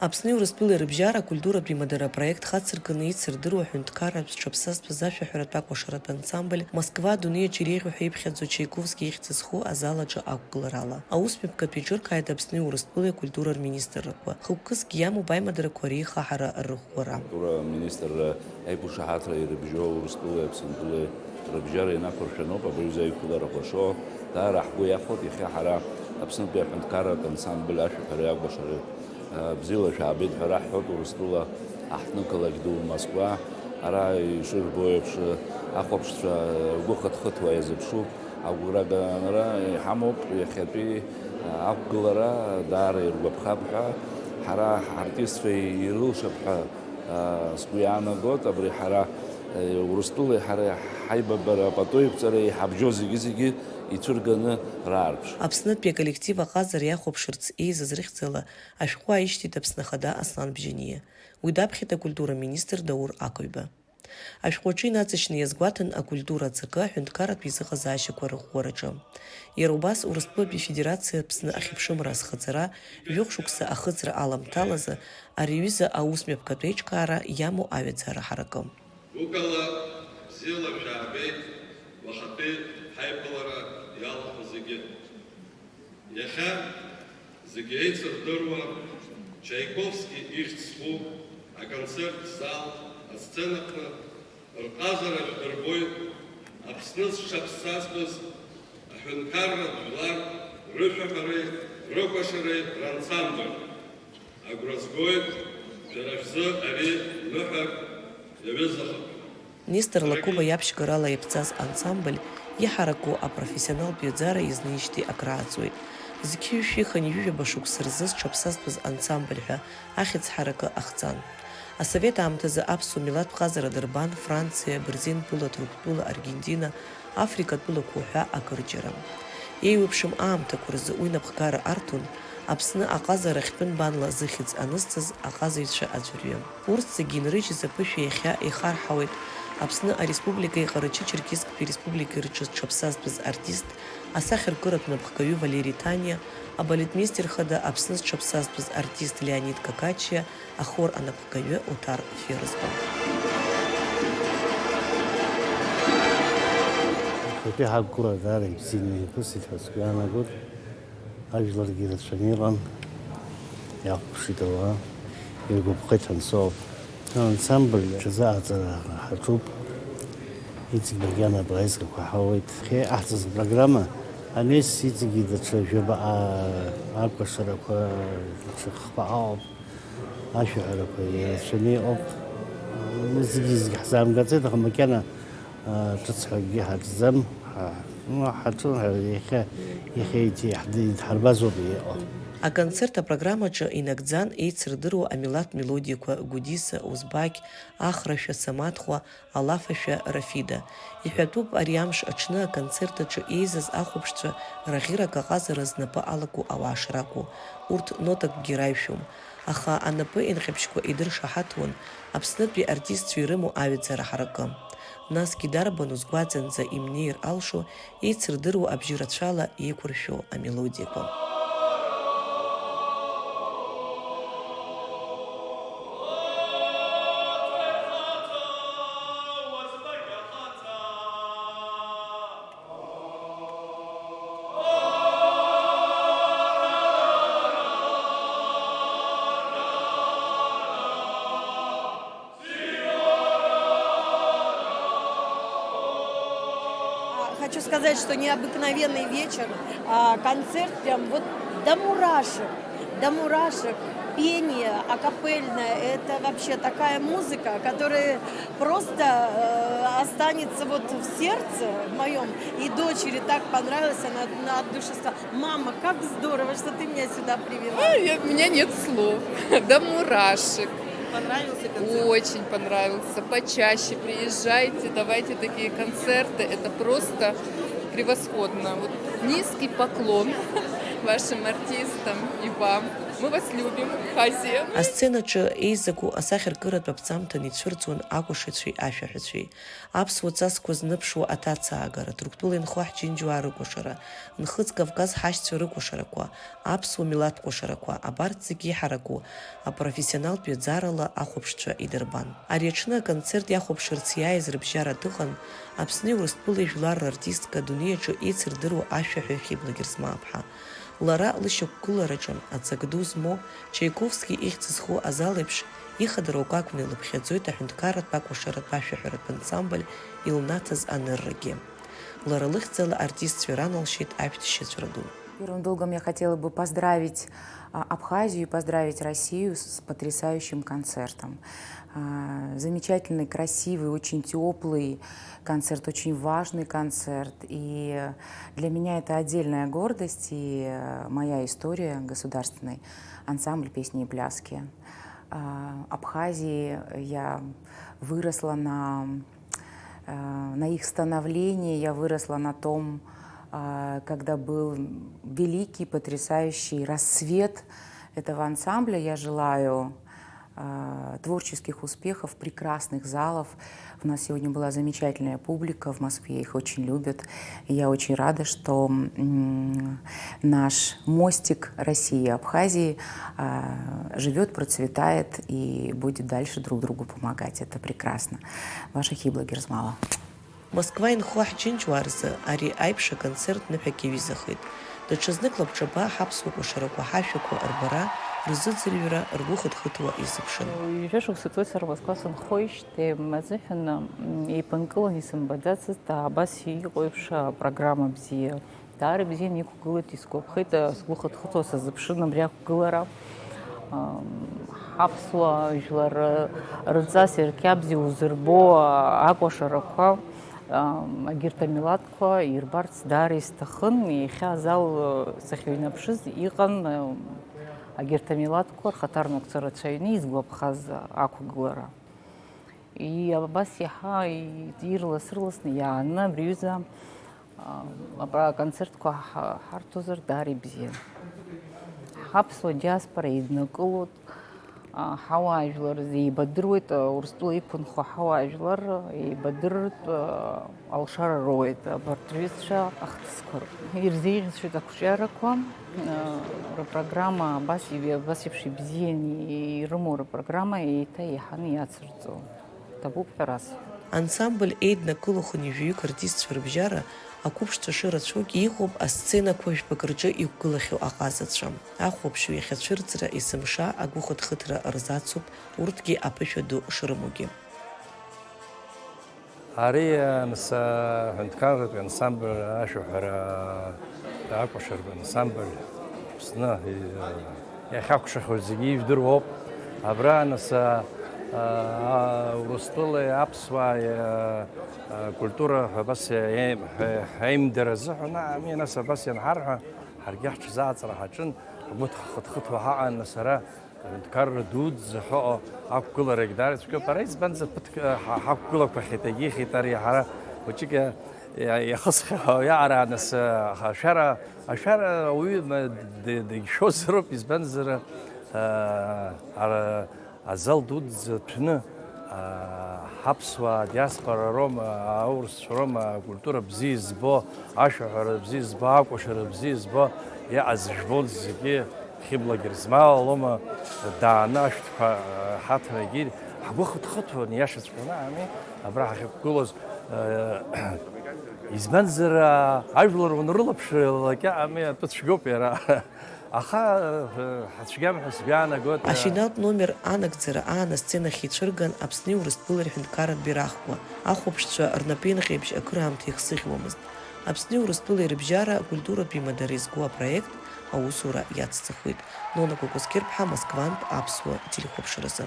Аԥсны Урыстәылеи рыбжьара акультуратә имадара-проект хацырканы ицырдыруа аҳәынҭқарратә зҿаԥсазтәыз ашәаҳәаратә акәашаратә ансамбль Москва адунеиаҿ иреиӷьу ҳәа иԥхьаӡо Чайковски ихьӡ зху азал аҿы ақәгыларала. Аусмҩаԥгатәи иҿыркааит Аԥсни Урыстәылеи акультура рминистррақәа. Хықәкысгьы иамоуп аимадарақәа реихаҳара рыӷәӷәара. Министрра аиқәышаҳаҭра ирыбжьоу Урыстәылеи Аԥсынтәылеи рыбжьара инақәыршәаноуп абаҩ аиқәларақәа шо даара ҳгәы иахәоит иахьа ҳара Аԥснытәи аҳәынҭқарратә ансамбль ашәаҳәареи акәашареи бзиала шәаабеит ҳәа раҳҳәоит Урыстәыла аҳҭнықалақь ду Москва ара ишырбо еиԥш ахәаԥшцәа ргәы хыҭхыҭуа иазыԥшуп агәраганара иҳамоуп иахьатәи ақәгылара даара иргәаԥхап ҳәа ҳара ҳартистцәа ирылшап ҳәа сгәы иаанагоит абри ҳара Урыстәылеи ҳара ҳаибабара апатоиқәҵара иҳабжьо зегьы ицәырганы раарԥш. Аԥснытәи аколлектив аҟазара иахәаԥшырц еизаз рыхьӡала ашәҟәы аишьҭит Аԥсны Ахада Аслан Бжьаниа. Уи даԥхьеит акультура министр Даур Ақыҩба. Ашәҟәаҿы инаҵшьны иазгәаҭан акультура ЦК аҳәынҭқарратә изыҟазаашьақәа рыӷәӷәараҿы. Иара убас Урыстәылатәи Федерациа Аԥсны ахьыԥшымра азхаҵара жәохә шықәса ахыҵра аламҭалазы ари аҩыза аусмҩаԥгатәи аиҿкаара иамоу аҩаӡара ҳаракым. Гәыкала бзиала шәаабеит уахатәи ҳаиԥылара иалахәу зегьы. Иахьа зегьы еицырдыруа Чайковски ихьӡ зху аконцерт зал асценаҟны рҟазара жәдырбоит Аԥсны зҿаԥсазтәыз аҳәынҭқарратә жәлар рышәаҳәареи рыкәашареи рансамбль. Агәра згоит шәара шәзы ари ныҳәак иаҩызахап. Нестор Лакоба иаԥшьгарала иаԥҵаз ансамбль иҳараку апрофессионалтә ҩаӡара изнеижьҭеи акрааҵуеит. Зқьышәихын ҩыжәаба шықәса рзы зҿаԥсазтәыз ансамбль ҳәа ахьӡ ҳаракы ахҵан. Асовет аамҭазы аԥсуа милаҭтә ҟазара дырбан Франциа, Бырзентәыла, Ҭырқәтәыла, Аргентина, Африкатәылақәа ҳәа акырџьара. Еиуеиԥшым аамҭақәа рзы уи напхгара арҭон Аԥсны аҟазара ахьтәы-нбанла зыхьӡ анызҵаз аҟазаҩцәа аӡәырҩы. Урҭ зегьы инрыжьыз аԥышәа иахьа ихарҳауеит Аԥсны Ареспубликеи Ҟарачы-Черкессктәи Республикеи рҿы зҿаԥсазтәыз артист, асахьаркыратә напхгаҩы Валери Таниа, абалетмейстер хада Аԥсны зҿаԥсазтәыз артист Леонид Какачиа, ахор анапхгаҩы Оҭар Ферызба. Хотя ҳагәра даара ибзианы иԥысит ҳәа сгәы иаанагоит. Ажәларгьы рацәаны иҟан, иахәаԥшит ауаа, иргәаԥхеит ансоуп. Ансамбль ҽазааӡара ҳаҿуп, иҵегь макьана абӷаизгақәа ҳауеит. Иҟаҳҵаз апрограмма анес иҵегьы даҽа жәабаҟа акәашарақәа, даҽа хԥаҟаоуп, ашәаҳәарақәа ирацәаны иҟоуп. Зегьы ҳзаамгаӡеит, аха макьана ҿыцҳәакгьы ҳаҿӡам. Аконцерт апрограммаҿы инагӡан еицырдыруа амилаҭтә мелодиақәа Гәдиса, Узбақь, Ахрашәа, Самаҭхәа, Алафашәа, Рафида. Иҳәатәуп ари амш аҽны аконцерт аҿы еизаз ахәаԥшцәа раӷьырак аҟазара знапы алаку ауаа шракәу. Урҭ нотакгьы раҩшәом. Аха анапы инҟьаԥшьқәа идыршаҳаҭуан Аԥснытәи артистцәа ирымоу аҩаӡара ҳаракы. Насгьы дарбану згәаҵанӡа имнеир алшо еицырдыруа абжьы рацәала еиқәыршәо амелодиақәа. Хочу сказать, что необыкновенный вечер, концерт прям вот до мурашек, пение акапельное, это вообще такая музыка, которая просто останется вот в сердце моем. И дочери так понравилось, она от души сказала: мама, как здорово, что ты меня сюда привела. У меня нет слов, до мурашек. Понравился концерт? Очень понравился. Почаще приезжайте, давайте такие концерты. Это просто превосходно. Вот низкий поклон вашим артистам и вам. Мы вас любим, Хазия. Асценаҿы еизаку асахьаркыратә аԥҵамҭан ицәырҵуан акәашацәеи ашәаҳәацәеи. Аԥсуа ҵасқәа зныԥшуа аҭацаагара, Ҭырқәтәыла инхо ҳџьынџьуаа рыкәашара, Нхыҵ Кавказ ҳашьцәа рыкәашарақәа, аԥсуа милаҭ кәашарақәа, абарҭ зегьы иҳараку апрофессионалтә ҩаӡарала ахәаԥшцәа идырбан. Ари аҽны аконцерт иахәаԥшырц иааиз рыбжьара дыҟан Аԥсни Урыстәылеи жәлар рартистка адунеи аҿы еицырдыруа ашәаҳәаҩ Хьыбла Герзмааԥҳа. Лара лышьақәгылараҿы аҵак ду змоу Чайковски ихьӡ зху азал еиԥш ихадароук акәны илыԥхьаӡоит аҳәынҭқарратә акәашаратә ашәаҳәаратә ансамбль илнаҭаз аныррагьы. Лара лыхьӡала артистцәа раналшьит аҩҭшьыцәра ду. Первым долгом я хотела бы поздравить Абхазию и поздравить Россию с потрясающим концертом. Замечательный, красивый, очень теплый концерт, очень важный концерт. И для меня это отдельная гордость и моя история государственной ансамбль песни и пляски. Абхазии я выросла на их становлении, я выросла на том, когда был великий, потрясающий расцвет этого ансамбля. Я желаю творческих успехов, прекрасных залов. У нас сегодня была замечательная публика в Москве, их очень любят. И я очень рада, что наш мостик России и Абхазии живет, процветает и будет дальше друг другу помогать. Это прекрасно. Ваша Хьыбла Герзмала. Москва инхо ҳџьынџьуаа рзы ари аиԥш аконцерт ныҳәак иаҩызахеит. Даҽазнык лабҿаба ҳаԥсуа кәашарақәа ҳашәақәа рбара, рзыӡырҩра, ргәы хыҭхыҭуа изыԥшын. Ҩажәа цоит сара Москва сынхоижьҭеи азыҳәан еиԥынкылан исымбаӡацызт, абас иҟоу еиԥш апрограмма бзиа. Даара бзианы иқәгылеит, исгәаԥхеит, сгәы хыҭхыҭуа сазыԥшын абри ақәгылара. Ҳаԥсуа жәлар рҵас ирқьабзиа узырбо акәашарақәа агьырҭ амилаҭқәа ирбарц даара исҭахын. Иахьа азал сахьыҩнаԥшыз иҟан агьырҭ амилаҭқәа рхаҭарнакцәа рацәаҩны изгәаԥхаз ақәгылара. Абас иаҳа ирлас-ырласны иааны абри аҩыза аконцертқәа ҳарҭозар даара ибзиан. Ҳаԥсуа диаспора еиднакылоит, ҳауаажәлар еибадыруеит, Урыстәыла иқәынхо ҳауаажәлар еибадырыртә алшара роуеит абарҭ рҩызцәа ахҭысқәа. Ирзеиӷьысшьоит ақәҿиарақәа, рпрограмма абас еиԥш ибзианы ирымоу рпрограмма еиҭа иаҳаны иацырҵо. Ҭабуп ҳәарас. Ансамбль еиднакыло хынҩажәаҩык артистцәа рыбжьара ақәыԥшцәа шырацәоугьы иҟоуп асценақәа жәпак рҿы иқәгылахьоу аҟазацәа. Ахәаԥшҩы иахьацәырҵра, есымша, агәы хыҭхыҭра рзацуп, урҭгьы аԥышәа ду шрымоугьы. Ари аҳәынҭқарратә ансамбль ашәаҳәара акәашаратә ансамбль Аԥсны иахьакәшахоз зегьы ижәдыруоуп. Абра Урыстәылеи аԥсуааи культура абас аимдара азыҳәан нас абас ианҳарҳәа ҳаргьы ҳҽзааҵра ҳаҿын, ҳгәы хыҭхыҭуа ҳаҟан ара аҳәынҭқарра дуӡӡа ҳаҟоу ақәгыларагь даара ицәгьоуп. Ара избанзар ԥыҭк ҳақәгылақәахьеит, агьихит ари ҳара хәыҷык иахысхьаҳәа иаара нас ашәара ауаҩы дагьшәозароуп, избанзар азал дуӡӡа ҭәны ҳаԥсуаа диаспора роума, аурысцәа роума акультура бзиа збо, ашәаҳәара бзиа збо, акәашара бзиа збо иаҟаз жәбон зегьы Хьыбла Герзмала лоума дааны ашәҭқәа ҳаҭарагьы ҳгәы хыҭхыҭуан иашаҵәҟьаны абра ҳахьықәгылоз. Избанзар ажәлар унрылаԥшралакьа атәы цәгьоуп иара. Ашьиналтә номер анагӡара аан асценахь ицәырган Аԥсни Урыстәылеи рҳәынҭқарратә бираҟқәа. Ахәаԥшцәа рнапеинҟьеиԥш акыраамҭа ихсыӷьуамызт. Аԥсни Урыстәылеи рыбжьара акультуратә имадара изку апроект аусура иацҵахуеит. Нона Кәакәасқьыр-ԥҳа, Москвантә аԥсуа телехәаԥшыразы.